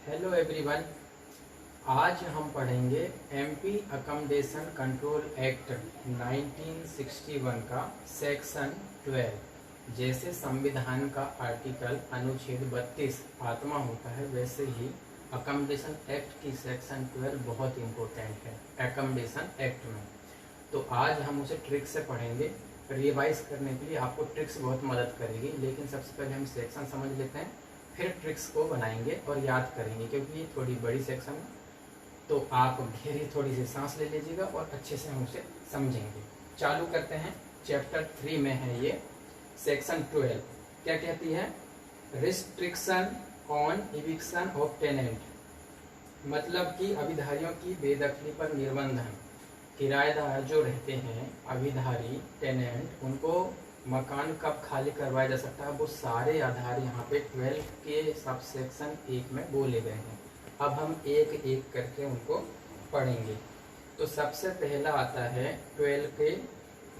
Hello everyone. आज हम पढ़ेंगे एमपी अकोमोडेशन कंट्रोल एक्ट 1961 का सेक्शन 12। जैसे संविधान का आर्टिकल अनुच्छेद 32 आत्मा होता है, वैसे ही अकोमोडेशन एक्ट की सेक्शन 12 बहुत इम्पोर्टेंट है अकोमोडेशन एक्ट में। तो आज हम उसे ट्रिक से पढ़ेंगे। रिवाइज करने के लिए आपको ट्रिक्स बहुत मदद करेगी, लेकिन सबसे पहले हम सेक्शन समझ लेते हैं, फिर ट्रिक्स को बनाएंगे और याद करेंगे, क्योंकि ये थोड़ी बड़ी सेक्शन है। तो आप गहरी थोड़ी सी सांस ले लीजिएगा और अच्छे से हम उसे समझेंगे। चालू करते हैं। चैप्टर 3 में है ये सेक्शन 12। क्या कहती है? Restriction on eviction of tenant, मतलब कि अभिधारियों की बेदखली पर निर्बंध है। किराएदार जो रहते हैं, अभिधारी टेनेंट, उनको मकान कब खाली करवाया जा सकता है, वो सारे आधार यहाँ पे 12 के सब सेक्शन 1 में बोले गए हैं। अब हम एक एक करके उनको पढ़ेंगे। तो सबसे पहला आता है 12 के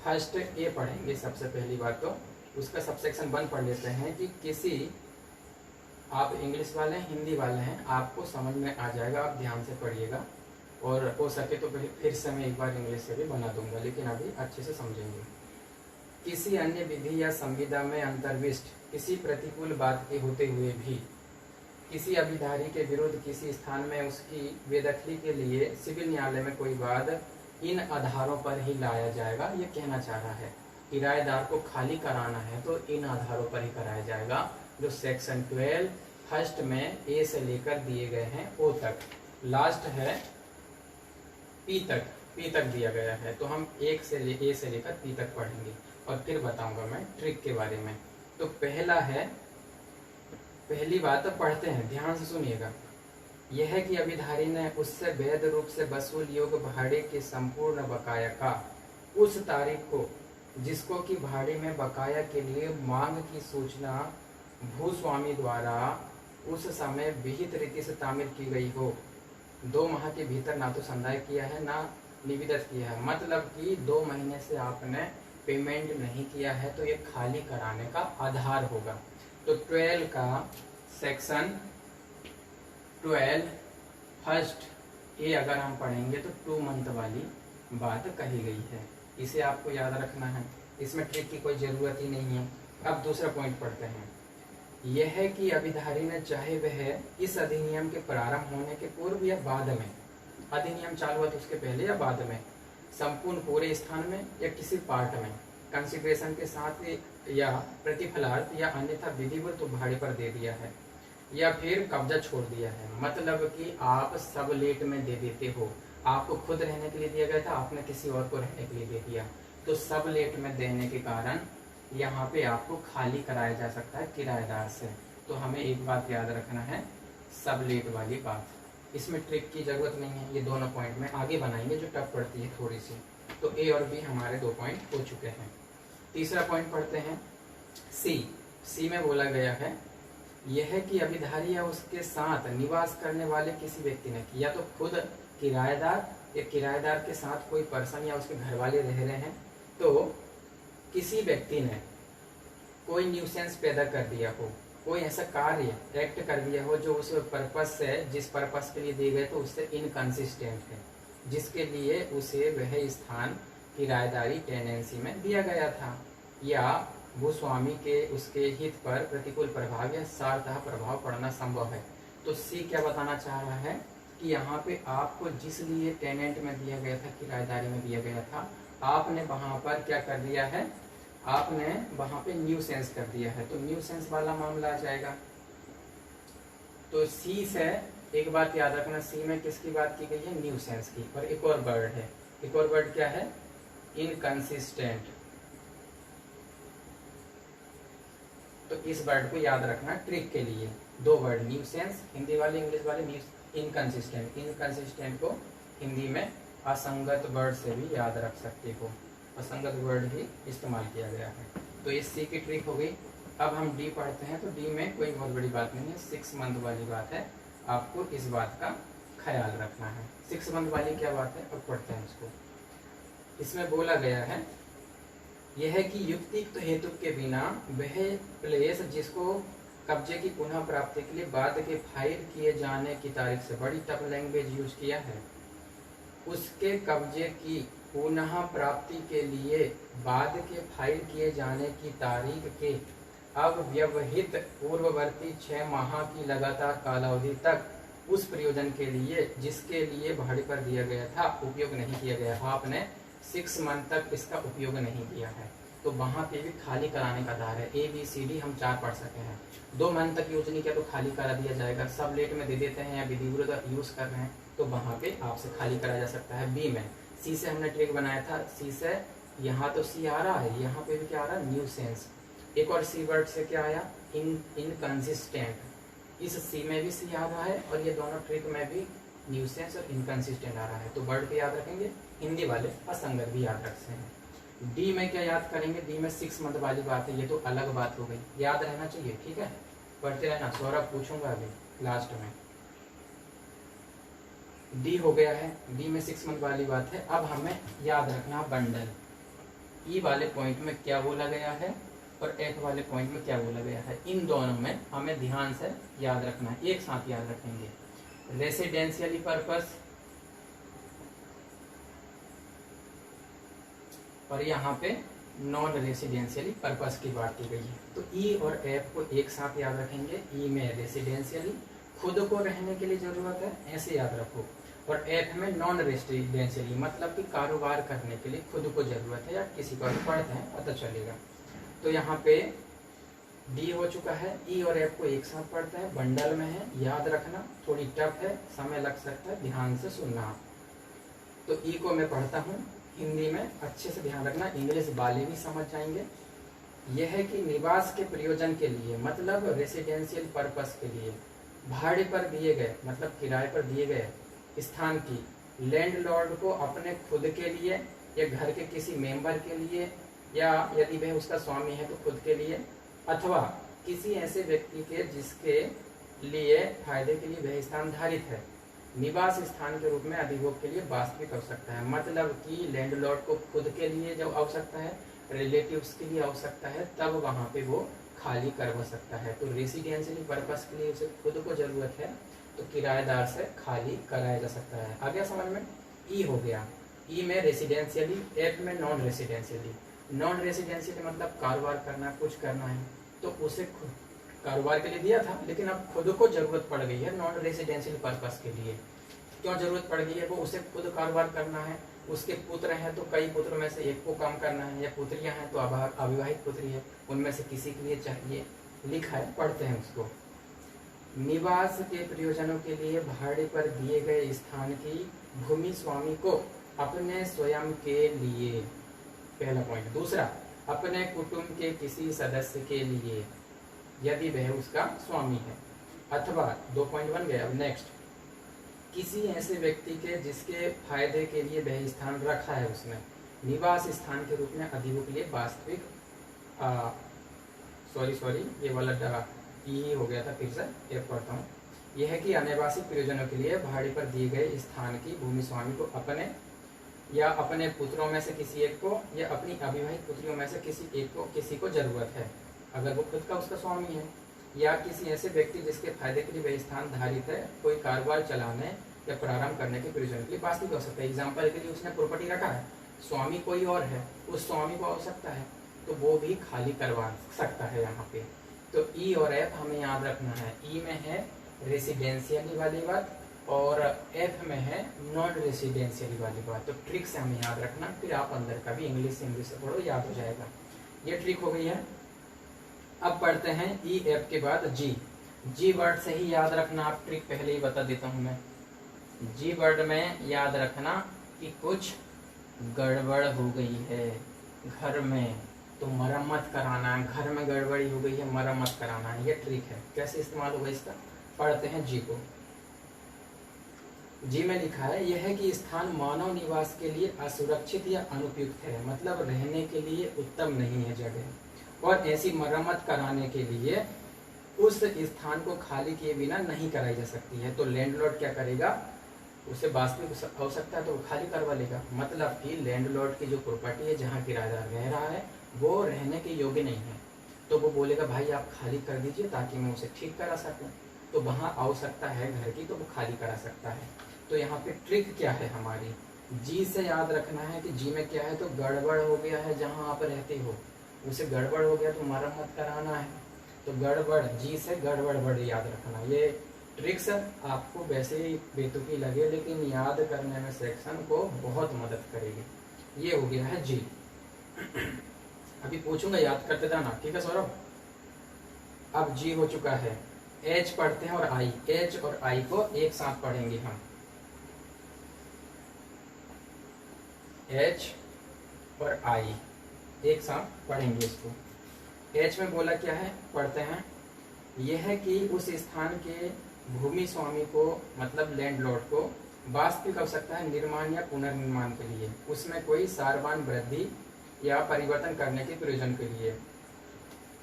फर्स्ट ए पढ़ेंगे। सबसे पहली बात तो उसका सब सेक्शन 1 पढ़ लेते हैं कि किसी, आप इंग्लिश वाले हैं, हिंदी वाले हैं, आपको समझ में आ जाएगा, आप ध्यान से पढ़िएगा, और हो सके तो फिर से मैं एक बार इंग्लिश से भी बना दूंगा, लेकिन अभी अच्छे से समझेंगे। किसी अन्य विधि या संविदा में अंतर्विष्ट किसी प्रतिकूल बात के होते हुए भी किसी अभिधारी के विरुद्ध किसी स्थान में उसकी बेदखली के लिए सिविल न्यायालय में कोई वाद इन आधारों पर ही लाया जाएगा। ये कहना चाह रहा है किराएदार को खाली कराना है तो इन आधारों पर ही कराया जाएगा, जो सेक्शन 12 फर्स्ट में ए से लेकर दिए गए हैं ओ तक। लास्ट है पी तक दिया गया है। तो हम ए से लेकर पी तक पढ़ेंगे और फिर बताऊंगा मैं ट्रिक के बारे में। तो पहली बात तो पढ़ते हैं, ध्यान से सुनिएगा। यह है कि अभिधारी ने उससे वैध रूप से वसूल योग्य भाड़े के संपूर्ण बकाया का उस तारीख को जिसको कि भाड़े में बकाया के लिए मांग की सूचना भूस्वामी द्वारा उस समय विहित रीति से तामील की गई हो, 2 माह के भीतर ना तो संदाय किया है ना निविदत किया है, मतलब कि 2 महीने से आपने पेमेंट नहीं किया है, तो ये खाली कराने का आधार होगा। तो 12 का सेक्शन 12 फर्स्ट ए अगर हम पढ़ेंगे तो 2 मंथ वाली बात कही गई है। इसे आपको याद रखना है, इसमें ट्रिक की कोई ज़रूरत ही नहीं है। अब दूसरा पॉइंट पढ़ते हैं। यह है कि अभिधारी ने चाहे वह इस अधिनियम के प्रारंभ होने के पूर्व या बाद में, अधिनियम चालू हुआ तो उसके पहले या बाद में, संपूर्ण पूरे स्थान में या किसी पार्ट में कंसिडरेशन के साथ या प्रतिफलार्थ या अन्यथा विधिवत भाड़े पर दे दिया है या फिर कब्जा छोड़ दिया है, मतलब कि आप सब लेट में दे देते हो। आपको खुद रहने के लिए दिया गया था, आपने किसी और को रहने के लिए दे दिया, तो सब लेट में देने के कारण यहाँ पे आपको खाली कराया जा सकता है किराएदार से। तो हमें एक बात याद रखना है, सब लेट वाली बात। इसमें ट्रिक की जरूरत नहीं है, ये दोनों पॉइंट में आगे बनाएंगे जो टफ पड़ती है थोड़ी सी। तो ए और बी हमारे 2 पॉइंट हो चुके हैं। तीसरा पॉइंट पढ़ते हैं सी में बोला गया है यह है कि अभिधारी या उसके साथ निवास करने वाले किसी व्यक्ति ने, या तो खुद किराएदार या किराएदार के साथ कोई पर्सन या उसके घर वाले रह रहे हैं, तो किसी व्यक्ति ने कोई न्यूसेंस पैदा कर दिया हो, कोई ऐसा कार्य एक्ट कर दिया हो जो उस पर्पस से, जिस पर्पस के लिए दिए गए तो उससे इनकंसिस्टेंट है, जिसके लिए उसे वह स्थान किराएदारी टेनेंसी में दिया गया था, या भूस्वामी के उसके हित पर प्रतिकूल प्रभाव या सारतः प्रभाव पड़ना संभव है। तो सी क्या बताना चाह रहा है कि यहाँ पे आपको जिस लिए टेनेंट में दिया गया था, किराएदारी में दिया गया था, आपने वहां पर क्या कर दिया है, आपने वहां पे न्यूसेंस कर दिया है, तो न्यूसेंस वाला मामला आ जाएगा। तो सी से एक बात याद रखना, सी में किसकी बात की गई है? न्यूसेंस की। और एक और वर्ड है, एक और वर्ड क्या है? इनकंसिस्टेंट। तो इस वर्ड को याद रखना ट्रिक के लिए। 2 वर्ड, न्यूसेंस हिंदी वाले, इंग्लिश वाले इनकंसिस्टेंट। इनकंसिस्टेंट को हिंदी में असंगत वर्ड से भी याद रख सकते हो, असंगत वर्ड ही इस्तेमाल किया गया है। तो इस सी की ट्रिक हो गई। अब हम डी पढ़ते हैं। तो डी में कोई बहुत बड़ी बात नहीं है, 6 मंथ वाली बात है, आपको इस बात का ख्याल रखना है। 6 मंथ वाली क्या बात है, अब पढ़ते हैं इसको। इसमें बोला गया है यह है कि युक्तियुक्त हेतु के बिना वह प्लेस जिसको कब्जे की पुनः प्राप्ति के लिए बाद के फाइल किए जाने की तारीख से, बड़ी टफ लैंग्वेज यूज किया है, उसके कब्जे की पुनः प्राप्ति के लिए बाद के फाइल किए जाने की तारीख के अव्यवहित पूर्ववर्ती 6 माह की लगातार कालावधि तक उस प्रयोजन के लिए जिसके लिए भाड़े पर दिया गया था उपयोग नहीं किया गया। आपने 6 मंथ तक इसका उपयोग नहीं किया है, तो वहाँ पे भी खाली कराने का दार है। ABCD हम 4 पढ़ सके हैं, 2 मंथ तक यूज नहीं किया तो खाली करा दिया जाएगा। सब लेट में दे देते हैं या विधिवत यूज कर रहे हैं तो वहाँ पे आपसे खाली करा जा सकता है। बी में सी से हमने ट्रिक बनाया था, सी से यहाँ तो सी आ रहा है, यहाँ पे भी क्या आ रहा है, न्यूसेंस। एक और सी वर्ड से क्या आया, इनकंसिस्टेंट। इस सी में भी सी आ रहा है और ये दोनों ट्रिक में भी न्यूसेंस और इनकंसिस्टेंट आ रहा है, तो वर्ड पे याद रखेंगे। हिंदी वाले असंगत भी याद रखते हैं। डी में क्या याद करेंगे, डी में 6 मंथ वाली बात है, ये तो अलग बात हो गई, याद रहना चाहिए, ठीक है, पढ़ते रहना। सौरभ पूछूंगा अभी लास्ट में। डी हो गया है, डी में 6 मंथ वाली बात है। अब हमें याद रखना बंडल, ई वाले पॉइंट में क्या बोला गया है और एफ वाले पॉइंट में क्या बोला गया है, इन दोनों में हमें ध्यान से याद रखना है, एक साथ याद रखेंगे। रेसिडेंशियली पर्पस और यहाँ पे नॉन रेसिडेंशियली पर्पस की बात की गई है, तो ई और एफ को एक साथ याद रखेंगे। ई में रेसिडेंशियली खुद को रहने के लिए जरूरत है, ऐसे याद रखो, और एफ में नॉन रेसिडेंशियली मतलब कि कारोबार करने के लिए खुद को जरूरत है, या किसी को भी पढ़ते हैं पता चलेगा। तो यहाँ पे डी हो चुका है, ई और एफ को एक साथ पढ़ता है, बंडल में है, याद रखना, थोड़ी टफ है, समय लग सकता है, ध्यान से सुनना। तो ई को मैं पढ़ता हूँ हिंदी में, अच्छे से ध्यान रखना, इंग्लिश वाले भी समझ जाएंगे। यह है कि निवास के प्रयोजन के लिए मतलब रेसिडेंशियल पर्पस के लिए भाड़े पर दिए गए मतलब किराए पर दिए गए स्थान की लैंडलॉर्ड को अपने खुद के लिए या घर के किसी मेंबर के लिए, या यदि वह उसका स्वामी है तो खुद के लिए, अथवा किसी ऐसे व्यक्ति के जिसके लिए फायदे के लिए वह स्थान धारित है, निवास स्थान के रूप में अधिभोग के लिए वास्तविक आवश्यकता है। मतलब कि लैंडलॉर्ड को खुद के लिए जब आवश्यकता है, रिलेटिव्स के लिए आवश्यकता है, तब वहाँ पे वो खाली करवा सकता है। तो रेसिडेंशियल पर्पस के लिए उसे खुद को जरूरत है तो किराएदार से खाली कराया जा सकता है। आ गया समझ में। ई हो गया, ई में रेसिडेंशियली, एफ में नॉन रेसिडेंशियली। नॉन रेसिडेंशियली मतलब कारोबार करना, कुछ करना है तो उसे कारोबार के लिए दिया था, लेकिन अब खुद को जरूरत पड़ गई है नॉन रेसिडेंशियल पर्पस के लिए। क्यों जरूरत पड़ गई है, वो उसे खुद कारोबार करना है, उसके पुत्र हैं तो कई पुत्रों में से एक को काम करना है, या पुत्रियां हैं तो अविवाहित पुत्री है, उनमें से किसी के लिए चाहिए, लिखा है, पढ़ते हैं उसको। निवास के प्रयोजनों के लिए भाड़े पर दिए गए स्थान की भूमि स्वामी को अपने स्वयं के लिए, पहला पॉइंट। दूसरा, अपने कुटुंब के किसी सदस्य के लिए यदि वह उसका स्वामी है, अथवा 2.1 गया। अब नेक्स्ट, किसी ऐसे व्यक्ति के जिसके फायदे के लिए वह स्थान रखा है उसने, निवास स्थान के रूप में अधिभोग के लिए वास्तविक, सॉरी ये वाला ई हो गया था, फिर से एक पढ़ता हूँ। यह है कि अनिवासी प्रयोजनों के लिए भाड़े पर दिए गए स्थान की भूमि स्वामी को अपने या अपने पुत्रों में से किसी एक को, या अपनी अविवाहित पुत्रियों में से किसी को जरूरत है, अगर वो खुद का उसका स्वामी है, या किसी ऐसे व्यक्ति जिसके फायदे के लिए वह स्थान धारित है, कोई कारोबार चलाने या प्रारंभ करने के प्रयोजन के लिए वास्तविक हो सकता है। एग्जाम्पल के लिए उसने प्रॉपर्टी रखा है, स्वामी कोई और है, उस स्वामी को आवश्यकता है तो वो भी खाली करवा सकता है यहाँ पे। तो ई और एफ हमें याद रखना है। ई में है रेसिडेंशियली वाली बात और एफ में है नॉन रेसिडेंशियली वाली बात। तो ट्रिक से हमें याद रखना, फिर आप अंदर का भी इंग्लिश से पढ़ो, याद हो जाएगा। ये ट्रिक हो गई है। अब पढ़ते हैं ई एफ के बाद जी। जी वर्ड से ही याद रखना, आप ट्रिक पहले ही बता देता हूं मैं। जी वर्ड में याद रखना कि कुछ गड़बड़ हो गई है घर में तो मरम्मत कराना है, घर में गड़बड़ी हो गई है मरम्मत कराना है, ये ट्रिक है। कैसे इस्तेमाल होगा इसका, पढ़ते हैं जी को। जी में लिखा है, यह है कि स्थान मानव निवास के लिए असुरक्षित या अनुपयुक्त है, मतलब रहने के लिए उत्तम नहीं है जगह, और ऐसी मरम्मत कराने के लिए उस स्थान को खाली किए बिना नहीं कराई जा सकती है। तो लैंडलॉर्ड क्या करेगा, उसे वास्तविक आवश्यकता है तो वो खाली करवा लेगा। मतलब कि लैंडलॉर्ड की जो प्रॉपर्टी है जहाँ किराएदार रह रहा है वो रहने के योग्य नहीं है, तो वो बोलेगा भाई आप खाली कर दीजिए ताकि मैं उसे ठीक करा सकूं। तो वहाँ आवश्यकता है घर की, तो वो खाली करा सकता है। तो यहाँ पे ट्रिक क्या है हमारी, जी से याद रखना है कि जी में क्या है, तो गड़बड़ हो गया है जहाँ आप रहते हो, उसे गड़बड़ हो गया तो मरम्मत कराना है। तो गड़बड़, जी से गड़बड़ बड़ याद रखना। ये ट्रिक्स आपको वैसे ही बेतुकी लगे लेकिन याद करने में सेक्शन को बहुत मदद करेगी। ये हो गया है जी। अभी पूछूंगा, याद करते जाना, ठीक है सौरभ। अब जी हो चुका है, एच पढ़ते हैं और आई। एच और आई को एक साथ पढ़ेंगे हम। एच और आई एक साथ पढ़ेंगे इसको। एच में बोला क्या है, पढ़ते हैं। यह है कि उस स्थान के भूमि स्वामी को, मतलब लैंडलॉर्ड को, वास्तविक आवश्यकता है निर्माण या पुनर्निर्माण के लिए, उसमें कोई सारवान वृद्धि या परिवर्तन करने के प्रयोजन के लिए।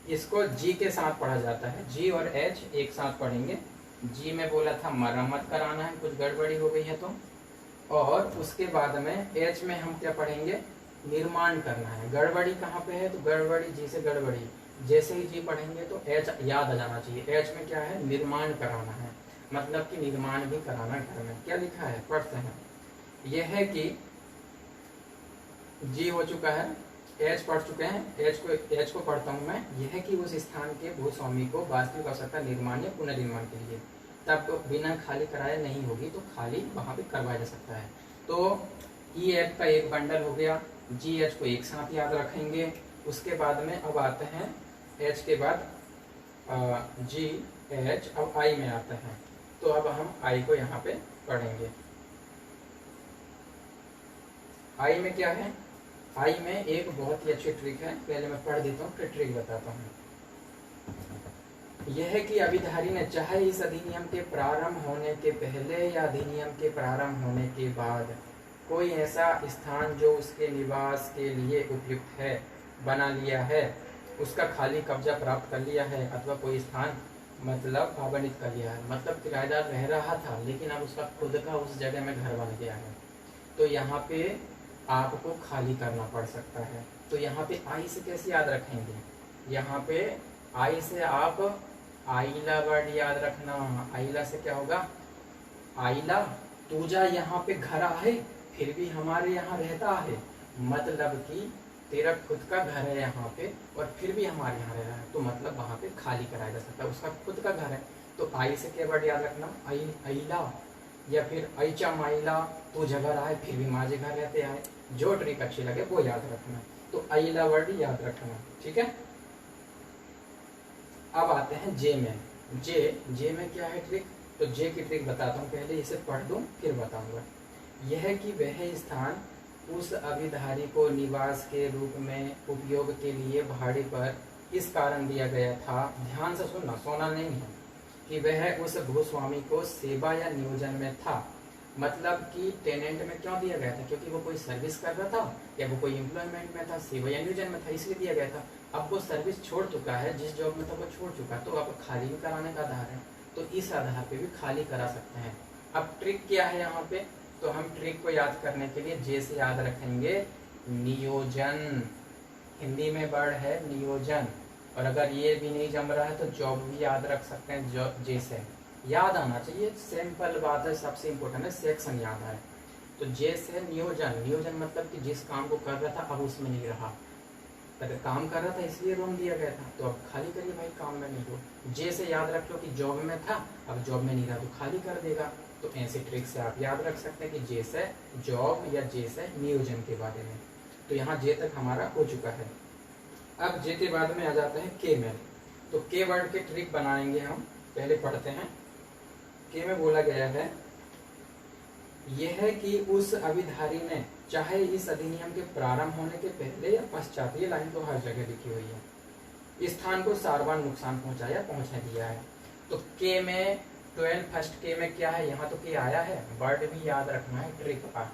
इसको जी के साथ पढ़ा जाता है। जी और एच एक साथ पढ़ेंगे। जी में बोला था मरम्मत कराना है, कुछ गड़बड़ी हो गई है तो, और उसके बाद में एच में हम क्या पढ़ेंगे, निर्माण करना है। गड़बड़ी कहाँ पे है, तो गड़बड़ी जी से गड़बड़ी, जैसे ही जी पढ़ेंगे तो एच याद आ जाना चाहिए। एच में क्या है, निर्माण कराना है, मतलब कि निर्माण भी कराना घर में। क्या लिखा है, पढ़ते हैं। यह है कि जी हो चुका है, एच पढ़ चुके हैं, एच को पढ़ता हूं मैं। यह है कि उस स्थान के भूस्वामी को वास्तविक आवश्यकता निर्माण या पुनर्निर्माण के लिए, तब तो बिना खाली कराए नहीं होगी, तो खाली वहां पे करवाया जा सकता है। तो ई एच का एक बंडल हो गया, जी एच को एक साथ याद रखेंगे। उसके बाद में अब आते हैं एच के बाद जी एच, अब आई में आते हैं। तो अब हम आई को यहाँ पे पढ़ेंगे। आई में क्या है, आई में एक बहुत ही अच्छी ट्रिक है, पहले मैं पढ़ देता हूँ फिर ट्रिक बताता हूँ। यह है कि अभिधारी ने चाहे इस अधिनियम के प्रारंभ होने के पहले या अधिनियम के प्रारंभ होने के बाद कोई ऐसा स्थान जो उसके निवास के लिए उपयुक्त है बना लिया है, उसका खाली कब्जा प्राप्त कर लिया है, अथवा कोई स्थान मतलब आवंटित कर लिया है, मतलब किराएदार रह रहा था लेकिन अब उसका खुद का उस जगह में घर बन गया है, तो यहाँ पे आपको खाली करना पड़ सकता है। तो यहाँ पे आई से कैसे याद रखेंगे, यहाँ पे आई से आप आइला वर्ड याद रखना। आइला से क्या होगा, आइला तुझा यहाँ पे घर आहे फिर भी हमारे यहाँ रहता है, मतलब कि तेरा खुद का घर है यहाँ पे और फिर भी हमारे यहाँ रह रहा है, तो मतलब वहाँ पे खाली कराया जा सकता है, उसका खुद का घर है। तो आई से क्या वर्ड याद रखना, आई आइला, या फिर ऐचा माइला तो जगह रहा है फिर भी माजे घर रहते आए, जो ट्रिक अच्छी लगे वो याद रखना। तो आइला वर्ड याद रखना, ठीक है। अब आते हैं जे में। जे में क्या है ट्रिक, तो जे की ट्रिक बताता हूँ, पहले इसे पढ़ दूं फिर बताऊंगा। यह कि वह स्थान उस अभिधारी को निवास के रूप में उपयोग के लिए भाड़े पर इस कारण दिया गया था, ध्यान से सुनना, सोना नहीं है, कि वह उस भूस्वामी को सेवा या नियोजन में था। मतलब कि टेनेंट में क्यों दिया गया था, क्योंकि वो कोई सर्विस कर रहा था या वो कोई एम्प्लॉयमेंट में था, सेवा या नियोजन में था, इसलिए दिया गया था। अब वो सर्विस छोड़ चुका है, जिस जॉब में था वो छोड़ चुका, तो अब खाली भी कराने का आधार है, तो इस आधार पे भी खाली करा सकते हैं। अब ट्रिक क्या है यहाँ पे, तो हम ट्रिक को याद करने के लिए जे से याद रखेंगे नियोजन। हिंदी में वर्ड है नियोजन, और अगर ये भी नहीं जम रहा है तो जॉब भी याद रख सकते हैं, जॉब जे से याद आना चाहिए, सिंपल बात है, सबसे इम्पोर्टेंट है सेक्शन याद आए। तो जे से नियोजन, नियोजन मतलब कि जिस काम को कर रहा था अब उसमें नहीं रहा, अगर काम कर रहा था इसलिए रूम दिया गया था, तो अब खाली करिए भाई, काम में नहीं हो। जे से याद रख लो कि जॉब में था अब जॉब में नहीं रहा तो खाली कर देगा। तो ऐसे ट्रिक से आप याद रख सकते हैं कि जे से जॉब या जे से नियोजन के बारे में। तो यहाँ जे तक हमारा हो चुका है। अब जे के बाद में आ जाते हैं के में। तो के वर्ड के ट्रिक बनाएंगे हम, पहले पढ़ते हैं। के में बोला गया है, यह है कि उस अभिधारी ने चाहे इस अधिनियम के प्रारंभ होने के पहले या पश्चात, ये लाइन तो हर जगह लिखी हुई है, इस स्थान को सारवान नुकसान पहुंचाया पहुंचा दिया है। तो के में 12 फर्स्ट के में क्या है, यहाँ तो के आया है, वर्ड भी याद रखना है ट्रिक का,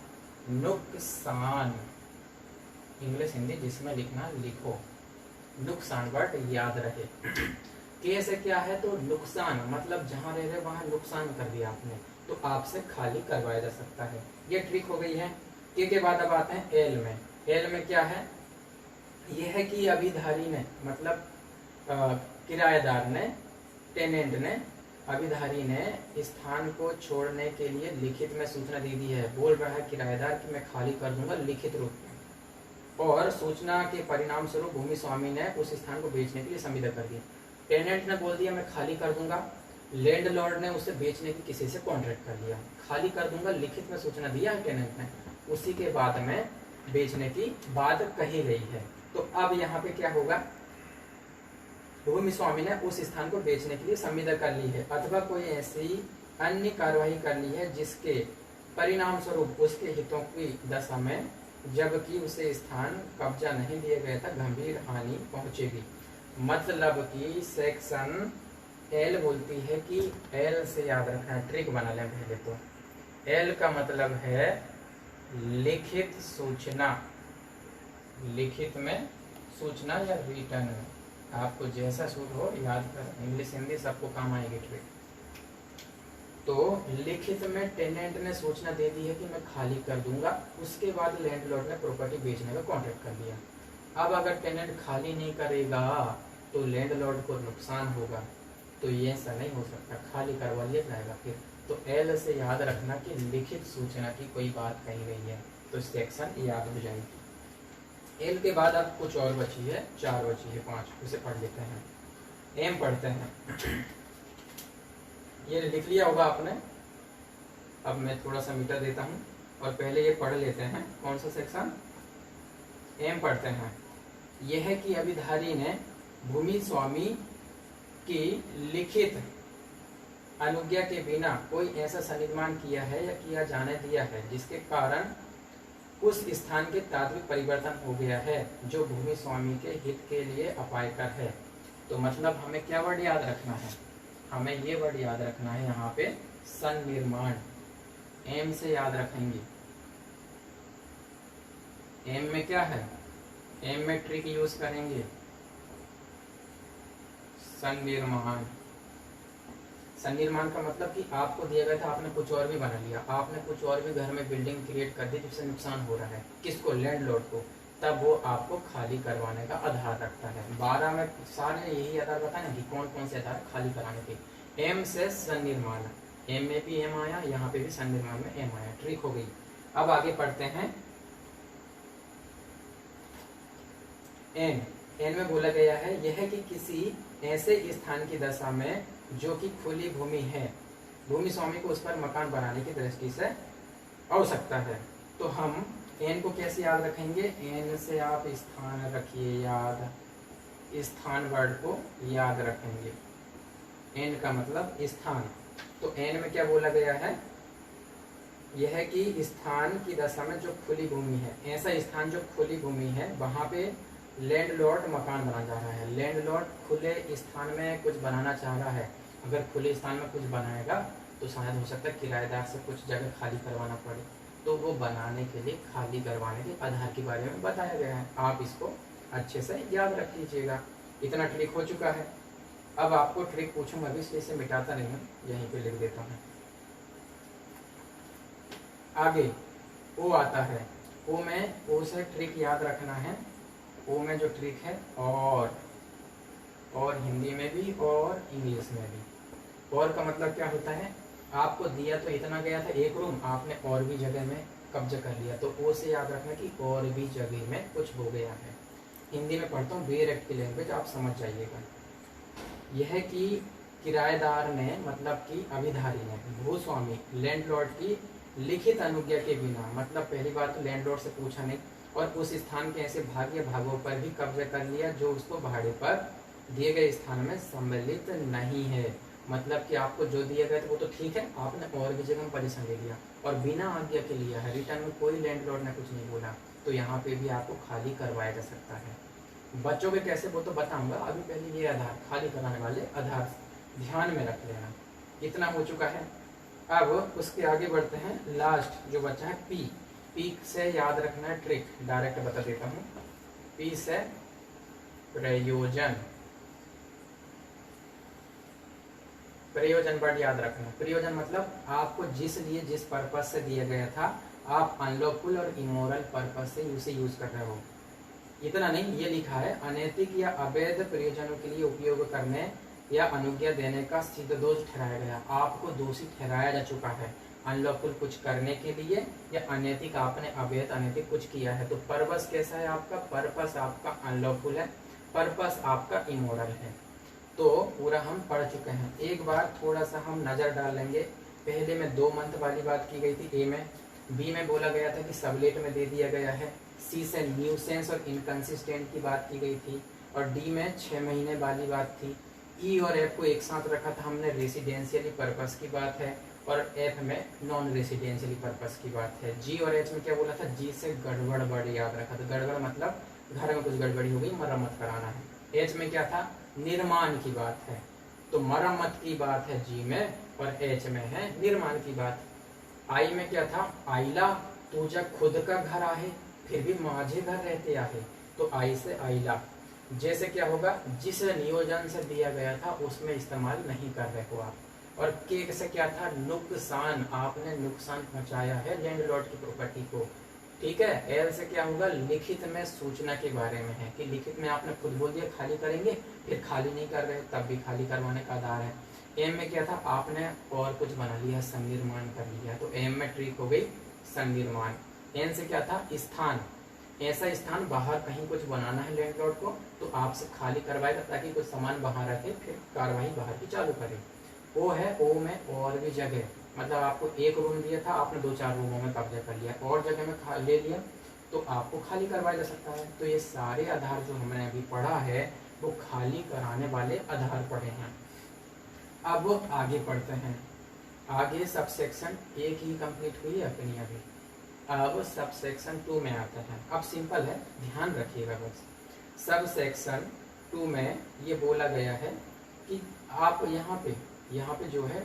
नुकसान, इंग्लिश हिंदी जिसमें लिखना लिखो, नुकसान वर्ड याद रहे। के से क्या है, तो नुकसान, मतलब जहां रह रहे वहां नुकसान कर दिया आपने, तो आपसे खाली करवाया जा सकता है, ये ट्रिक हो गई है। के बाद अब आते हैं एल में। एल में क्या है, यह है कि अभिधारी ने, मतलब किराएदार ने, टेनेंट ने, अभिधारी ने स्थान को छोड़ने के लिए लिखित में सूचना दे दी है। बोल रहा है किराएदार कि मैं खाली कर दूंगा लिखित रूप में, और सूचना के परिणाम स्वरूप भूमि स्वामी ने उस स्थान को बेचने के लिए संविदा कर दी। टेनेंट ने बोल दिया मैं खाली कर दूंगा, लैंडलॉर्ड ने उसे बेचने की किसी से कॉन्ट्रैक्ट कर लिया। खाली कर दूंगा लिखित में सूचना दिया है टेनेंट ने, उसी के बाद में बेचने की बात कही गई है। तो अब यहाँ पे क्या होगा, भूमि स्वामी ने उस स्थान को बेचने के लिए संविदा कर ली है, अथवा कोई ऐसी अन्य कार्यवाही कर ली है जिसके परिणाम स्वरूप उसके हितों की दशा में, जबकि उसे स्थान कब्जा नहीं दिया गया था, गंभीर हानि पहुंचेगी। मतलब कि सेक्शन एल बोलती है कि एल से याद रखना, ट्रिक बना लें पहले तो। एल का मतलब है लिखित सूचना, लिखित में सूचना या रिटर्न में, आपको जैसा सूट हो याद कर, इंग्लिश हिंदी सबको काम आएगी ट्रिक। तो लिखित में टेनेंट ने सूचना दे दी है कि मैं खाली कर दूंगा, उसके बाद लैंडलॉर्ड ने प्रॉपर्टी बेचने का कॉन्ट्रैक्ट कर दिया। अब अगर टेनेंट खाली नहीं करेगा तो लैंडलॉर्ड को नुकसान होगा, तो ये ऐसा नहीं हो सकता, खाली करवा लिया जाएगा फिर। तो एल से याद रखना कि लिखित सूचना की कोई बात कही गई है, तो सेक्शन याद हो जाएगी। एल के बाद अब कुछ और बची है, 4 बची है, 5 उसे पढ़ लेते हैं। एम पढ़ते हैं, ये लिख लिया होगा आपने। अब मैं थोड़ा सा मीटर देता हूँ और पहले ये पढ़ लेते हैं। कौन सा सेक्शन? एम पढ़ते हैं। यह है कि अभिधारी ने भूमि स्वामी की लिखित अनुज्ञा के बिना कोई ऐसा सन्निर्माण किया है या किया जाने दिया है जिसके कारण उस स्थान के तात्विक परिवर्तन हो गया है जो भूमि स्वामी के हित के लिए अपायकर है। तो मतलब हमें क्या वर्ड याद रखना है? हमें ये वर्ड याद रखना है यहाँ पे, सन्निर्माण। एम से याद रखेंगे। एम में क्या है? एम में ट्रिक यूज करेंगे, सन्निर्माण। सन्निर्माण का मतलब कि आपको दिया गया था, आपने कुछ और भी बना लिया, आपने कुछ और भी घर में बिल्डिंग क्रिएट कर दी जिससे नुकसान हो रहा है। किसको? लैंडलॉर्ड को। तब वो आपको खाली करवाने का आधार रखता है। 12 में सारे यही आधार बताए कि कौन कौन से आधार खाली कराने के। एम से सन्निर्माण, एम में भी एम आया, यहाँ पे भी सन्निर्माण में एम आया, ट्रिक हो गई। अब आगे पढ़ते हैं। एन, एन में बोला गया है यह कि किसी ऐसे स्थान की दशा में जो कि खुली भूमि है, भूमि स्वामी को उस पर मकान बनाने की दृष्टि से आवश्यकता है। तो हम एन को कैसे याद रखेंगे? एन से आप स्थान रखिए याद, स्थान वर्ड को याद रखेंगे। एन का मतलब स्थान। तो एन में क्या बोला गया है? यह कि स्थान की दशा में जो खुली भूमि है, ऐसा स्थान जो खुली भूमि है, वहां पे लैंडलॉर्ड मकान बना जा रहा है। लैंडलॉर्ड खुले स्थान में कुछ बनाना चाह रहा है। अगर खुले स्थान में कुछ बनाएगा तो शायद हो सकता है किराएदार से कुछ जगह खाली करवाना पड़े, तो वो बनाने के लिए खाली करवाने के आधार के बारे में बताया गया है। आप इसको अच्छे से याद रख लीजिएगा। इतना ट्रिक हो चुका है। अब आपको ट्रिक पूछूंगा भी, इसलिए इसे मिटाता नहीं हूँ, यहीं पे लिख देता हूँ। आगे ओ आता है। ओ में, ओ से ट्रिक याद रखना है। ओ में जो ट्रिक है और हिंदी में भी और इंग्लिश में भी। और का मतलब क्या होता है? आपको दिया तो इतना गया था एक रूम, आपने और भी जगह में कब्जा कर लिया, तो ओ से याद रखना कि और भी जगह में कुछ हो गया है। हिंदी में पढ़ता हूँ, बेरेक्ट की लैंग्वेज, आप समझ जाइएगा। यह कि किराएदार ने, मतलब कि अभिधारी ने, भूस्वामी लैंडलॉर्ड की लिखित अनुज्ञा के बिना, मतलब पहली बात तो लैंडलॉर्ड से पूछा नहीं, और उस स्थान के ऐसे भाग या भागों पर भी कब्जा कर लिया जो उसको भाड़े पर दिए गए स्थान में सम्मिलित नहीं है। मतलब कि आपको जो दिया गया था वो तो ठीक है, आपने और भी जगह पोजीशन ले लिया और बिना आज्ञा के लिया है। रिटर्न में कोई लैंडलॉर्ड ने कुछ नहीं बोला, तो यहाँ पे भी आपको खाली करवाया जा सकता है। बच्चों के कैसे वो तो बताऊंगा, अभी पहले ये आधार, खाली कराने वाले आधार ध्यान में रख लेना। इतना हो चुका है। अब उसके आगे बढ़ते हैं। लास्ट जो बचा है पी। पी से याद रखना है ट्रिक, डायरेक्ट बता देता हूँ। पी से प्रयोजन, प्रयोजन वर्ड याद रखना। प्रयोजन मतलब आपको जिस पर्पस से दिया गया था, आप अनलॉफुल और इमोरल पर्पस से उसे यूज कर रहे हो। इतना नहीं, ये लिखा है अनैतिक या अवैध प्रयोजनों के लिए उपयोग करने या अनुज्ञा देने का सिद्ध दोष ठहराया गया। आपको दोषी ठहराया जा चुका है अनलॉफुल कुछ करने के लिए या अनैतिक, आपने अवैध अनैतिक कुछ किया है। तो पर्पस कैसा है आपका? पर्पस आपका अनलॉफुल है, पर्पस आपका इमोरल है। तो पूरा हम पढ़ चुके हैं। एक बार थोड़ा सा हम नजर डालेंगे। पहले में 2 मंथ वाली बात की गई थी ए में, बी में बोला गया था कि सबलेट में दे दिया गया है, सी से न्यूसेंस और इनकंसिस्टेंट की बात की गई थी, और डी में 6 महीने वाली बात थी। ई और एफ को एक साथ रखा था हमने, रेसिडेंशियली पर्पस की बात है, और एफ में नॉन रेसिडेंशियली पर्पस की बात है। जी और एच में क्या बोला था? जी से गड़बड़ बड़ याद रखा था, गड़बड़ मतलब घर में कुछ गड़बड़ी हो गई, मरम्मत कराना है। एच में क्या था? निर्माण की बात है, तो मरम्मत की बात है जी में, और एच में है निर्माण की बात। आई में क्या था? आइला, तुझा खुद का घर आहे फिर भी माझे घर रहते आहे, तो आई से आइला। जैसे क्या होगा? जिस नियोजन से दिया गया था उसमें इस्तेमाल नहीं कर रहे हो आप। और के से क्या था? नुकसान, आपने नुकसान पहुंचाया है लैंडलॉर्ड की प्रॉपर्टी को, ठीक है। एल से क्या होगा? लिखित में सूचना के बारे में है कि लिखित में आपने खुद बोल दिया खाली करेंगे, फिर खाली नहीं कर रहे, तब भी खाली करवाने का आधार है। एम में क्या था? आपने और कुछ बना लिया, संनिर्माण कर लिया, तो एम में ट्रिक हो गई संनिर्माण। एन से क्या था? स्थान, ऐसा स्थान बाहर कहीं कुछ बनाना है लैंडलॉर्ड को, तो आपसे खाली करवाएगा ताकि कुछ सामान बाहर रखे, फिर कार्यवाही बाहर की चालू करे। ओ है, ओ में और भी जगह, मतलब आपको एक रूम दिया था, आपने 2-4 रूमों में कब्जा कर लिया, और जगह में ले लिया, तो आपको खाली करवाया जा सकता है। तो ये सारे आधार जो हमने अभी पढ़ा है वो खाली कराने वाले आधार पढ़े हैं। अब आगे पढ़ते हैं। आगे सबसेक्शन 1 ही कंप्लीट हुई है अपनी अभी, अब सबसेक्शन 2 में आता है। अब सिंपल है, ध्यान रखिएगा बस। सबसेक्शन 2 में ये बोला गया है कि आप यहाँ पे जो है,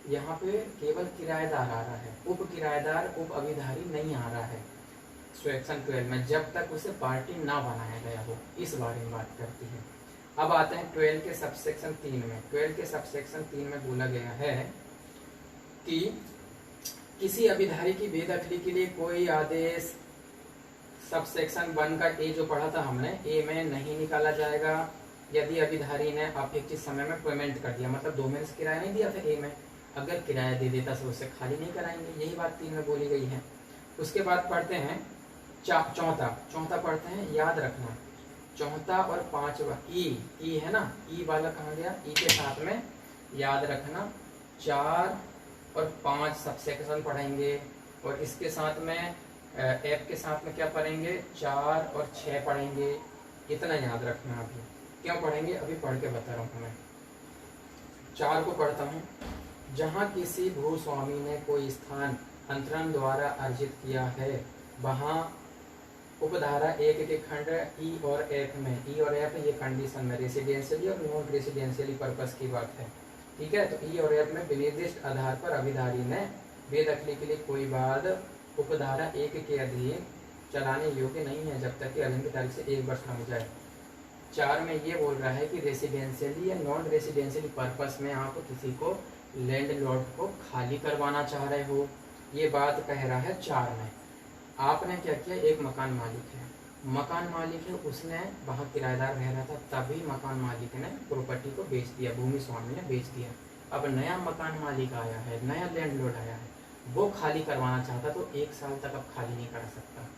यहाँ पे केवल किराएदार आ रहा है, उप किराएदार उप अभिधारी नहीं आ रहा है सेक्शन 12 में, जब तक उसे पार्टी ना बनाया गया हो, इस बारे में बात करती है। अब आते हैं 12 के सबसेक्शन 3 में। 12 के सबसेक्शन 3 में बोला गया है कि किसी अभिधारी की बेदखली के लिए कोई आदेश, सबसेक्शन 1 का ए जो पढ़ा था हमने, ए में नहीं निकाला जाएगा यदि अभिधारी ने अपेक्षित समय में पेमेंट कर दिया, मतलब 2 महीने से किराया नहीं दिया था ए में, अगर किराया दे देता तो उसे खाली नहीं कराएंगे, यही बात 3 में बोली गई है। उसके बाद पढ़ते हैं चौथा पढ़ते हैं, याद रखना चौथा और 5वां ई है ना, ई वाला कहाँ गया? ई के साथ में याद रखना 4 और 5 सबसेक्शन पढ़ेंगे, और इसके साथ में एफ के साथ में क्या पढ़ेंगे? 4 और 6 पढ़ेंगे। इतना याद रखना। अभी क्यों पढ़ेंगे? अभी पढ़ के बता रहा हूँ मैं। 4 को पढ़ता हूँ। जहाँ किसी भूस्वामी ने कोई स्थान अंतरण द्वारा अर्जित किया है, वहाँ उपधारा 1 के खंड ई और एफ में, ई और एफ ये कंडीशन में रेसिडेंशियली और नॉन रेसिडेंशियली पर्पस की बात है, ठीक है। तो ई और एफ में विनिर्दिष्ट आधार पर अभिधारी ने बेदखली के लिए कोई बात उपधारा 1 के अधीन चलाने योग्य नहीं है जब तक कि अधीन की तारीख से 1 वर्ष न हो जाए। 4 में ये बोल रहा है कि रेसिडेंशियली या नॉन रेसिडेंशियली पर्पस में आप किसी को लैंडलॉर्ड को खाली करवाना चाह रहे हो, ये बात कह रहा है 4 में। आपने क्या किया? एक मकान मालिक है, उसने वहाँ किराएदार रह रहा था, तभी मकान मालिक ने प्रॉपर्टी को बेच दिया, भूमि स्वामी ने बेच दिया। अब नया मकान मालिक आया है, नया लैंडलॉर्ड आया है, वो खाली करवाना चाहता तो 1 साल तक अब खाली नहीं करा सकता,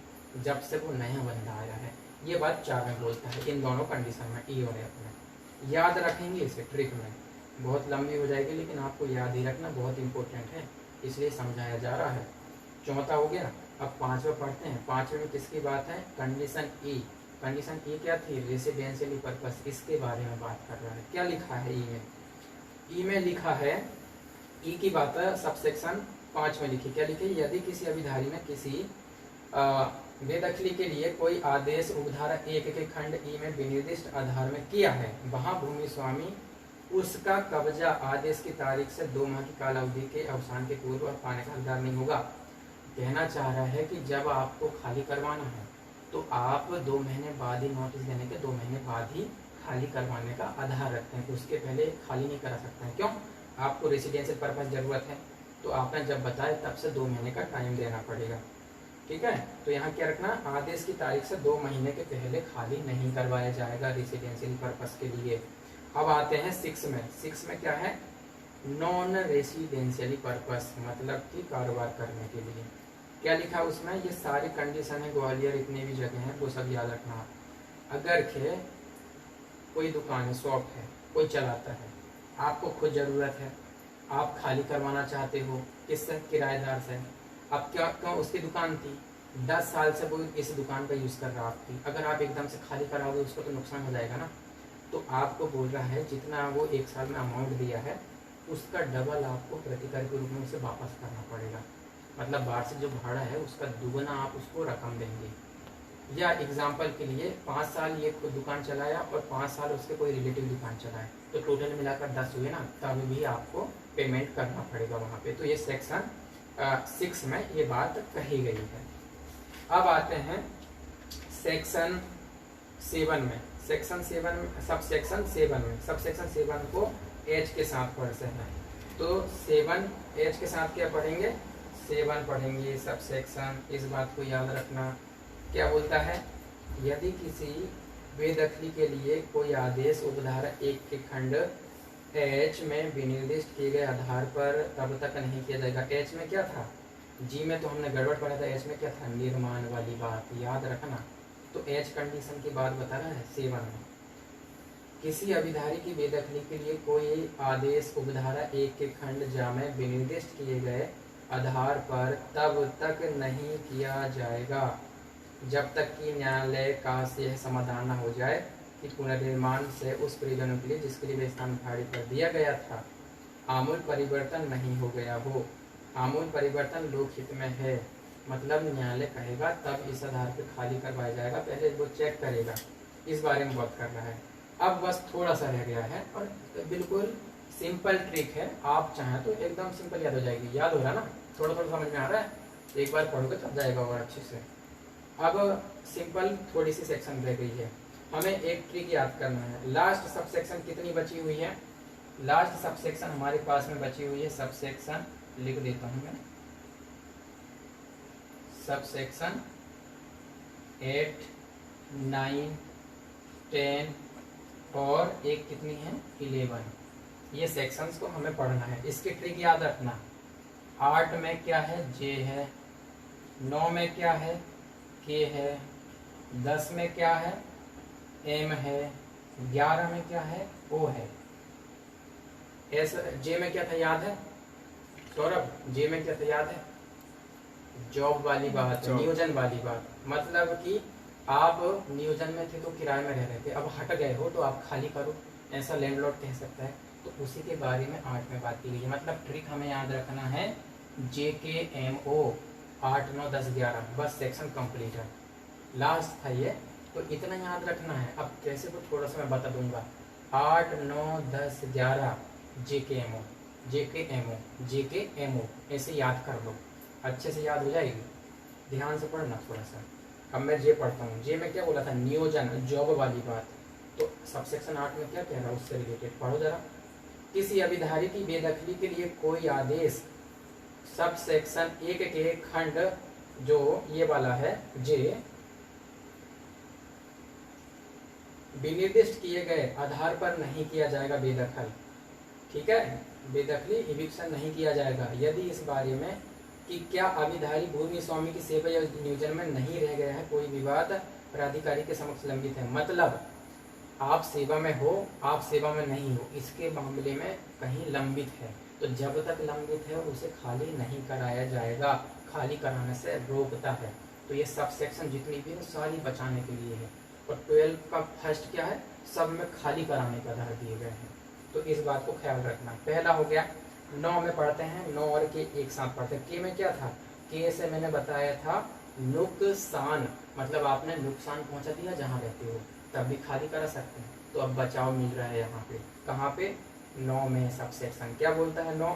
जब से वो नया बंदा आया है। ये बात 4 में बोलता है, इन दोनों कंडीशन में, ई और एफ में। याद रखेंगे इसे ट्रिक में, बहुत लंबी हो जाएगी लेकिन आपको याद ही रखना, बहुत इंपॉर्टेंट है, इसलिए समझाया जा रहा है। चौथा हो गया। अब 5वां पढ़ते हैं। 5वें में किसकी बात है? कंडीशन ई। कंडीशन ई क्या थी? रेसिडेंशियली पर्पस, इसके बारे में बात कर रहा है। क्या लिखा है ई में? ई में लिखा है, ई की बात है सबसेक्शन 5 में लिखी। क्या लिखी? यदि किसी अभिधारी ने किसी बेदखली के लिए कोई आदेश उपधारा 1 के खंड ई में विनिर्दिष्ट आधार में किया है, वहाँ भूमि स्वामी उसका कब्जा आदेश की तारीख से 2 माह की कालावधि के अवसान के पूर्व पाने का हकदार नहीं होगा। कहना चाह रहा है कि जब आपको खाली करवाना है तो आप 2 महीने बाद ही नोटिस देने के 2 महीने बाद ही खाली करवाने का आधार रखते हैं, उसके पहले खाली नहीं करा सकते हैं। क्यों? आपको रेसिडेंशियल पर्पस जरूरत है, तो आपने जब बताया तब से 2 महीने का टाइम देना पड़ेगा, ठीक है। तो यहाँ क्या रखना, आदेश की तारीख से 2 महीने के पहले खाली नहीं करवाया जाएगा रेसिडेंशियल पर्पस के लिए। अब आते हैं 6 में। 6 में क्या है, नॉन रेसिडेंशियली पर्पस, मतलब कि कारोबार करने के लिए। क्या लिखा उसमें, ये सारी कंडीशन है, ग्वालियर इतनी भी जगह हैं वो सब याद रखना। अगर के कोई दुकान है, शॉप है, कोई चलाता है, आपको खुद ज़रूरत है, आप खाली करवाना चाहते हो, किससे, किराएदार से। अब क्या क्यों, उसकी दुकान थी, 10 साल से वो इस दुकान का यूज़ कर रहा आपकी, अगर आप एकदम से खाली कराओगे उसको तो नुकसान हो जाएगा ना। तो आपको बोल रहा है जितना वो 1 साल में अमाउंट दिया है उसका डबल आपको प्रतिकर के रूप में उसे वापस करना पड़ेगा। मतलब वार्षिक जो भाड़ा है उसका दुगना आप उसको रकम देंगे। या एग्जाम्पल के लिए 5 साल ये खुद दुकान चलाया और 5 साल उसके कोई रिलेटिव दुकान चलाए, तो टोटल मिलाकर 10 हुए ना, तब भी आपको पेमेंट करना पड़ेगा वहाँ पे। तो ये सेक्शन 6 में ये बात कही गई है। अब आते हैं सेक्शन 7 में। सेक्शन 7 में, सब सेक्शन 7 में, सब सेक्शन 7 को एच के साथ पढ़ते हैं। तो 7 एच के साथ क्या पढ़ेंगे, 7 पढ़ेंगे सब सेक्शन। इस बात को याद रखना। क्या बोलता है, यदि किसी बेदखली के लिए कोई आदेश उपधारा 1 के खंड एच में विनिर्दिष्ट किए गए आधार पर तब तक नहीं किया जाएगा। एच में क्या था, जी में तो हमने गड़बड़ पढ़ा था, एच में क्या था, निर्माण वाली बात याद रखना। तो एच कंडीशन की बात बता रहा है 7 में। किसी अभिधारी की बेदखली के लिए कोई आदेश उपधारा 1 के खंड जा में विनिर्दिष्ट किए गए आधार पर तब तक नहीं किया जाएगा जब तक कि न्यायालय का यह समाधान न हो जाए कि पुनर्निर्माण से उस परिजनों के लिए जिसके लिए वे स्थान भाड़े पर दिया गया था आमूल परिवर्तन नहीं हो गया हो। आमूल परिवर्तन लोकहित में है, मतलब न्यायालय कहेगा तब इस आधार पर खाली करवाया जाएगा, पहले वो चेक करेगा। इस बारे में बात कर रहा है। अब बस थोड़ा सा रह गया है और बिल्कुल सिंपल ट्रिक है, आप चाहें तो एकदम सिंपल याद हो जाएगी। याद हो रहा है ना, थोड़ा थोड़ा समझ में आ रहा है, एक बार पढ़ोगे तब जाएगा और अच्छे से। अब सिंपल थोड़ी सी सेक्शन रह गई है, हमें एक ट्रिक याद करना है। लास्ट सब सेक्शन कितनी बची हुई है, लास्ट सब सेक्शन हमारे पास में बची हुई है, सब सेक्शन लिख देता हूं मैं, सब सेक्शन 8, 9, 10 और एक कितनी है 11। ये सेक्शंस को हमें पढ़ना है। इसकी ट्रिक याद रखना, 8 में क्या है, जे है, 9 में क्या है, के है, 10 में क्या है, एम है, 11 में क्या है, ओ है। ऐसा जे में क्या था याद है सौरभ, जे में क्या था याद है, जॉब वाली बात, नियोजन वाली बात। मतलब कि आप नियोजन में थे तो किराए में रह रहे थे, अब हट गए हो तो आप खाली करो, ऐसा लैंडलॉर्ड कह सकता है। तो उसी के बारे में 8 में बात की गई है। मतलब ट्रिक हमें याद रखना है JKMO 8, 9, 10, 11, बस सेक्शन कंप्लीट है, लास्ट था ये, तो इतना याद रखना है। अब कैसे तो थोड़ा सा मैं बता दूंगा। 8, 9, 10, 11 JKMO ऐसे याद कर लो, अच्छे से याद हो जाएगी। ध्यान से पढ़ना थोड़ा सा। अब मैं जे पढ़ता हूँ। जे में क्या बोला था, नियोजन, जॉब वाली बात। तो सब सेक्शन 8 में क्या कह रहा है उससे रिलेटेड पढ़ो जरा। किसी अभिधारी की बेदखली के लिए कोई आदेश सब सेक्शन 1 के खंड जो ये वाला है जे विनिर्दिष्ट किए गए आधार पर नहीं किया जाएगा बेदखल। ठीक है, बेदखली इविक्शन नहीं किया जाएगा यदि इस बारे में कि क्या अभिधारी भूमि स्वामी की सेवा या नियोजन में नहीं रह गया है, कोई विवाद प्राधिकारी के समक्ष लंबित है। मतलब आप सेवा में हो, आप सेवा में नहीं हो, इसके मामले में कहीं लंबित है, तो जब तक लंबित है उसे खाली नहीं कराया जाएगा, खाली कराने से रोकता है। तो ये सब सेक्शन जितनी भी है सारी बचाने के लिए है। और 12 का फर्स्ट क्या है, सब में खाली कराने का आधार दिए गए हैं, तो इस बात को ख्याल रखना। पहला हो गया। 9 में पढ़ते हैं, 9 और के एक साथ पढ़ते हैं। के में क्या था, के से मैंने बताया था नुकसान, मतलब आपने नुकसान पहुंचा दिया जहां रहते हो, तब भी खाली करा सकते हैं। तो अब बचाव मिल रहा है यहाँ पे, कहाँ पे, 9 में सब सेक्शन क्या बोलता है। 9,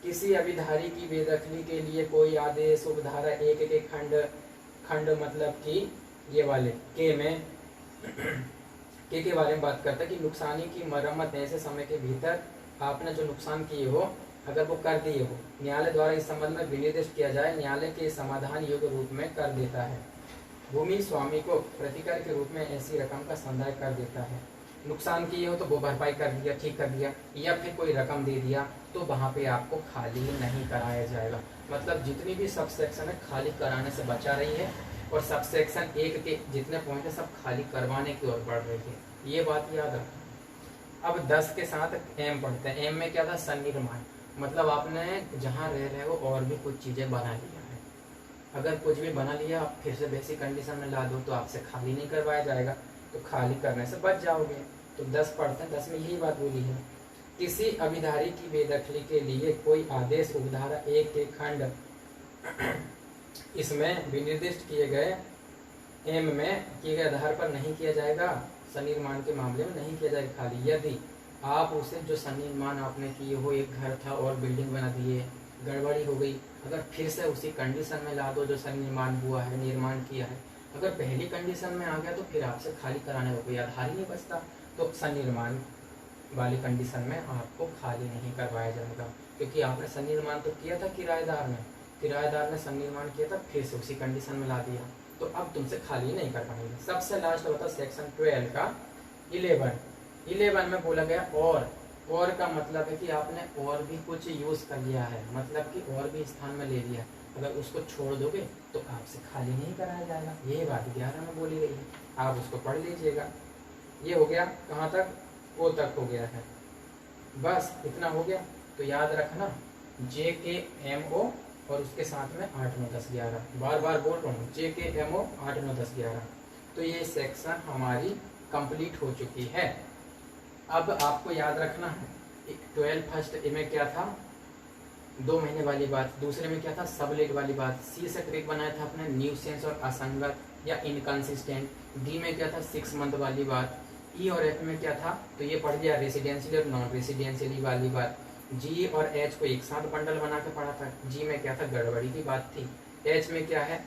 किसी अभिधारी की बेदखली के लिए कोई आदेश उपधारा 1 के खंड मतलब कि ये वाले के में के बारे में बात करता है कि नुकसानी की मरम्मत ऐसे समय के भीतर आपने जो नुकसान किए हो अगर वो कर दिए हो, न्यायालय द्वारा इस संबंध में विनिर्दिष्ट किया जाए, न्यायालय के समाधान योग्य रूप में कर देता है। भूमि स्वामी को प्रतिकर के रूप में ऐसी रकम का संदाय कर देता है। नुकसान किए हो तो वो भरपाई कर दिया, ठीक कर दिया, या फिर कोई रकम दे दिया, तो वहाँ पे आपको खाली नहीं कराया जाएगा। मतलब जितनी भी सब सेक्शन है खाली कराने से बचा रही है, और सब सेक्शन 1 के जितने पॉइंट है सब खाली करवाने की ओर बढ़ रही है। ये बात याद रखना। अब 10 के साथ एम पढ़ते हैं। एम में क्या था? सन्निर्माण। मतलब आपने जहाँ रह रहे हो और भी कुछ चीज़ें बना लिया है। अगर कुछ भी बना लिया आप फिर से बेसिक कंडीशन में ला दो तो आपसे खाली नहीं करवाया जाएगा, तो खाली करने से बच जाओगे। तो 10 पढ़ते हैं। 10 में यही बात बोली है, किसी अभिधारी की बेदखली के लिए कोई आदेश उपधारा 1 के खंड इसमें विनिर्दिष्ट किए गए एम में किए गए आधार पर नहीं किया जाएगा। सन्निर्माण के मामले में नहीं किया जाएगा खाली। यदि आप उसे जो सन्निर्माण आपने किए हो, एक घर था और बिल्डिंग बना दिए, गड़बड़ी हो गई, अगर फिर से उसी कंडीशन में ला दो जो सन्निर्माण हुआ है, निर्माण किया है, अगर पहली कंडीशन में आ गया तो फिर आपसे खाली कराने का कोई आधार ही नहीं बचता। तो सन्निर्माण वाली कंडीशन में आपको खाली नहीं करवाया जाएगा, क्योंकि आपने सन्निर्माण तो किया था किराएदार ने सन्निर्माण किया था, फिर से उसी कंडीशन में ला दिया, तो अब तुमसे खाली नहीं कर पाएंगे। सबसे लास्ट होता सेक्शन 12 का 11 में बोला गया और का मतलब है कि आपने और भी कुछ यूज कर लिया है, मतलब कि और भी स्थान में ले लिया, अगर उसको छोड़ दोगे तो आपसे खाली नहीं कराया जाएगा। ये बात 11 में बोली गई है, आप उसको पढ़ लीजिएगा। ये हो गया कहाँ तक? ओ तक हो गया है। बस इतना हो गया। तो याद रखना JKMO और उसके साथ में 8, 9, 10, 11 बार बार बोल रहा हूँ, JKMO 8, 9, 10, 11। तो ये सेक्शन हमारी कंप्लीट हो चुकी है। अब आपको याद रखना है 12 फर्स्ट में क्या था? 2 महीने वाली बात। दूसरे में क्या था? सबलेट वाली बात। सी से ट्रिक बनाया था अपने न्यूसेंस और असंगत या इनकंसिस्टेंट। डी में क्या था? 6 मंथ वाली बात। ई और एफ में क्या था? तो ये पढ़ लिया रेसिडेंशियल और नॉन रेसिडेंशियल वाली बात। जी और एच को एक साथ बंडल बना के पढ़ा था। जी में क्या था? गड़बड़ी की बात थी। एच में क्या है?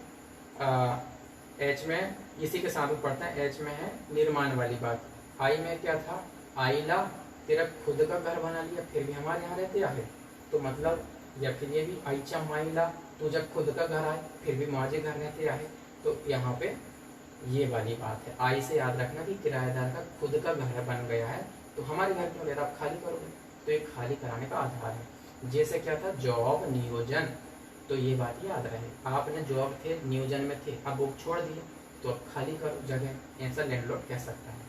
एच में इसी के साथ पढ़ता है। एच में है निर्माण वाली बात। आई में क्या था? आइला तेरा खुद का घर बना लिया, फिर भी हमारे यहाँ रहते आए, तो मतलब या फिर ये भी आइचा माइला, तू जब खुद का घर आए फिर भी माजे घर रहते आए, तो यहाँ पे ये वाली बात है। आई से याद रखना कि किराएदार का खुद का घर बन गया है, तो हमारे घर क्यों रहता, आप खाली करोगे, तो ये खाली कराने का आधार है। जैसे क्या था? जॉब, नियोजन। तो ये बात याद रहे, आपने जॉब थे, नियोजन में थे, अब वो छोड़ दिए, तो अब खाली करो जगह, ऐसा लैंडलॉर्ड कह सकता है।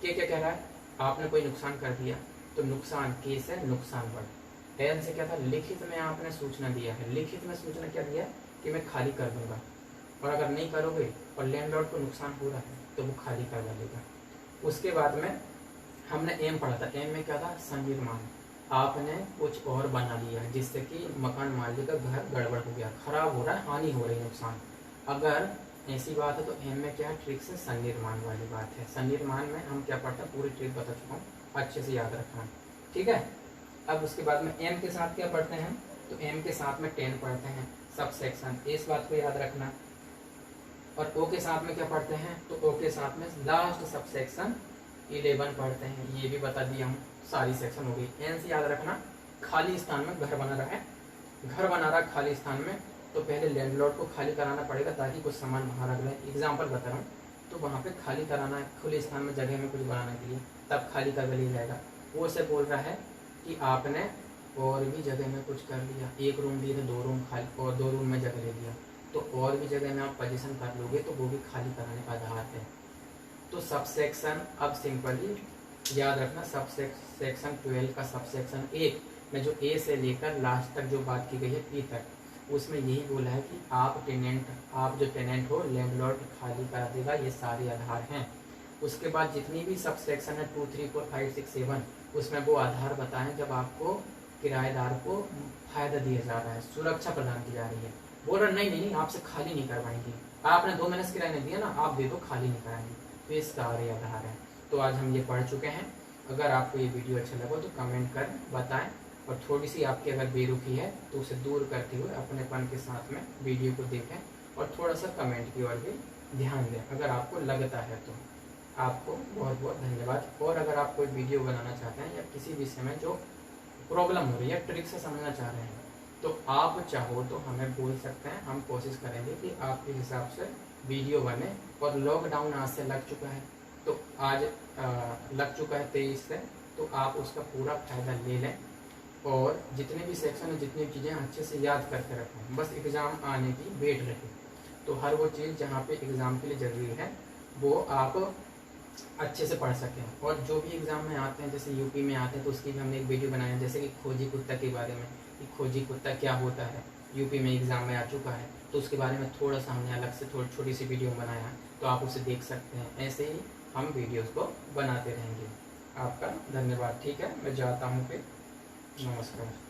क्या कह रहा है? आपने कोई नुकसान कर दिया, तो नुकसान के से नुकसान बढ़। एन से क्या था? लिखित में आपने सूचना दिया है। लिखित में सूचना क्या दिया? कि मैं खाली कर दूंगा, और अगर नहीं करोगे और लैंडलॉर्ड को नुकसान हो रहा है तो वो खाली करवा देगा। उसके बाद में हमने एम पढ़ा था। एम में क्या था? सन्निर्माण। आपने कुछ और बना लिया है जिससे कि मकान मालिक का घर गड़बड़ हो गया, खराब हो रहा है, हानि हो रही है, नुकसान। अगर ऐसी बात है तो एम में क्या है? ट्रिक से सन्निर्माण वाली बात है। सन्निर्माण में हम क्या पढ़ते हैं, पूरी ट्रिक बता चुका हूँ, अच्छे से याद रखना, ठीक है। अब उसके बाद में एम के साथ क्या पढ़ते हैं? तो एम के साथ में 10 पढ़ते हैं, सब सेक्शन, इस बात को याद रखना। और ओ के साथ में क्या पढ़ते हैं? तो ओ के साथ में लास्ट सब सेक्शन 11 पढ़ते हैं। ये भी बता दिया हूँ, सारी सेक्शन हो गई। एन से याद रखना, खाली स्थान में घर बना रहा है, घर बना रहा है खाली स्थान में, तो पहले लैंडलॉर्ड को खाली कराना पड़ेगा ताकि कुछ सामान बाहर रख लें। एग्जाम्पल बता रहा हूँ, तो वहाँ पे खाली कराना है, खुले स्थान में जगह में कुछ बनाने के लिए, तब खाली कर लिया जाएगा। वो से बोल रहा है कि आपने और भी जगह में कुछ कर लिया, 1 रूम दिए तो 2 रूम खाली, और 2 रूम में जगह ले लिया, तो और भी जगह में आप पोजीशन कर लोगे तो वो भी खाली कराने का आधार है। तो सब सेक्शन अब सिंपली याद रखना, सब सेक्शन 12 का सब सेक्शन 1 में जो ए से लेकर लास्ट तक जो बात की गई है पी तक, उसमें यही बोला है कि आप जो टेनेंट हो, लैंडलॉर्ड खाली करा देगा, ये सारे आधार हैं। उसके बाद जितनी भी सब सेक्शन है 2, 3, 4, 5, 6, 7, उसमें वो आधार बताएं जब आपको किराएदार को फायदा दिया जा रहा है, सुरक्षा प्रदान की जा रही है। बोल रहा नहीं आपसे खाली नहीं करवाएंगे, आपने 2 महीने से किराया नहीं दिया ना, आप दे दो, खाली नहीं कराएंगे, तो ये सारे आधार हैं। तो आज हम ये पढ़ चुके हैं। अगर आपको ये वीडियो अच्छा लगा तो कमेंट कर बताएं, और थोड़ी सी आपकी अगर बेरुखी है तो उसे दूर करते हुए अपनेपन के साथ में वीडियो को देखें, और थोड़ा सा कमेंट की ओर भी ध्यान दें अगर आपको लगता है तो। आपको बहुत बहुत धन्यवाद। और अगर आप कोई वीडियो बनाना चाहते हैं या किसी विषय में जो प्रॉब्लम हो रही है, ट्रिक से समझना चाह रहे हैं, तो आप चाहो तो हमें बोल सकते हैं, हम कोशिश करेंगे कि आपके हिसाब से वीडियो बने। और लॉकडाउन आज से लग चुका है, तो आज लग चुका है 23 से, तो आप उसका पूरा फायदा ले लें और जितने भी सेक्शन है, जितनी चीज़ें अच्छे से याद करके रखें, बस एग्ज़ाम आने की वेट रखें। तो हर वो चीज़ जहाँ पे एग्ज़ाम के लिए ज़रूरी है वो आप अच्छे से पढ़ सकें। और जो भी एग्ज़ाम में आते हैं, जैसे यूपी में आते हैं, तो उसकी भी हमने एक वीडियो बनाया है, जैसे कि खोजी कुत्ता के बारे में, कि खोजी कुत्ता क्या होता है, यूपी में एग्ज़ाम में आ चुका है, तो उसके बारे में थोड़ा सा हमने अलग से थोड़ी छोटी सी वीडियो बनाया है, तो आप उसे देख सकते हैं। ऐसे ही हम वीडियोज़ को बनाते रहेंगे। आपका धन्यवाद। ठीक है, मैं जाता हूँ फिर, नमस्कार।